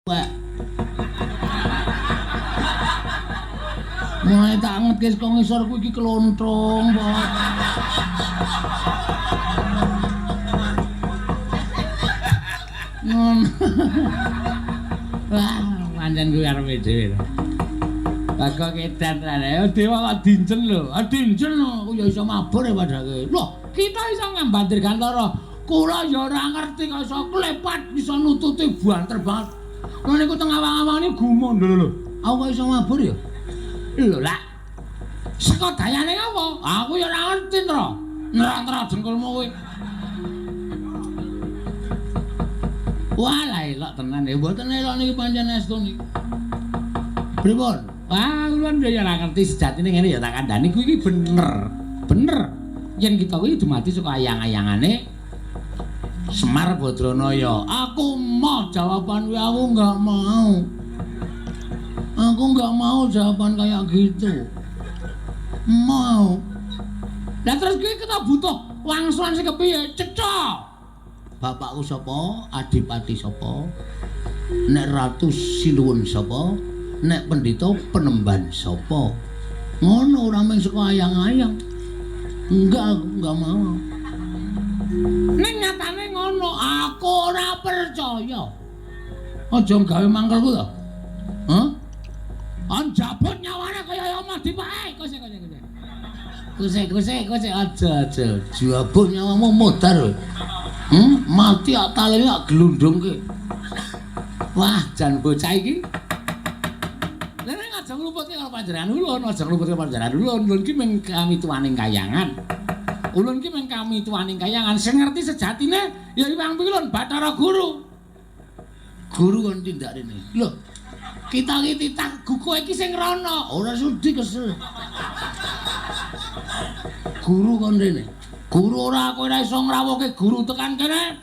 Wek. Mulai tak ngerti saka ngisor kuwi iki kelontrong, Pak. Wah, pancen kuwi arepe dhewe. Kok kedan rene, dewa kok dincen lho. Dincen aku ya iso mabur ya padake. Loh, kita iso ngambandir gantara. Kula ya ora ngerti kok iso klepat iso nututi banter banget. Lha niku teng awang-awang ini gumun lho. Aku kok iso mabur ya? Lho lah. Saka dayane apa? Aku ya ora ngerti, Tro. Nerang-nerang jengkulmu kuwi. Wah, lah elok tenan ya. Mboten elok niki pancen estu niki. Pripun? Wah, kula ya ora ngerti sejatine ngene ya tak kandhani kuwi iki bener. Bener. Yen kita kuwi dumadi saka ayang-ayangane Semar Badranaya. Aku mau jawaban kuwi, aku enggak mau. Aku enggak mau jawaban kayak gitu. Mau. Lah terus kuwi kita butuh wangsulan sing kepiye? Cecok. Bapakku sapa? Adipati sapa? Nek Ratu Sinuwun sapa? Nek Pendhita Penemban sapa? Ngono ora mung saka ayang-ayang. Enggak, aku enggak mau. Ning nyatane ngono, aku ora percaya. Aja gawe mangkelku to. Hah? Anjabut nyawane kaya omah dipake. Kuse aja. Jabut nyawamu modar. Mati tak talene tak glundungke. Wah, jan bocah iki. Lah nek aja ngluputke karo panjenengan ulun, aja ngluputke panjenengan ulun. Ulun ki mung kami tuwaning kayangan. Ulun ki mung kami tuwaning kayangan. Sing ngerti sejatine ya Iwang Pilun Bathara Guru. Guru kon tindak rene. Lho, kita iki titah kowe iki sing rono, ora sudi kesel. Guru kon rene. Guru ora kowe ora iso ngrawuhke guru tekan kene.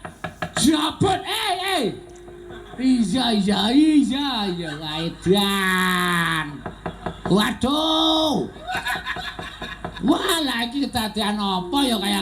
Jabut, Iya, edan. Waduh. Wah, lagi ketadean apa ya kayak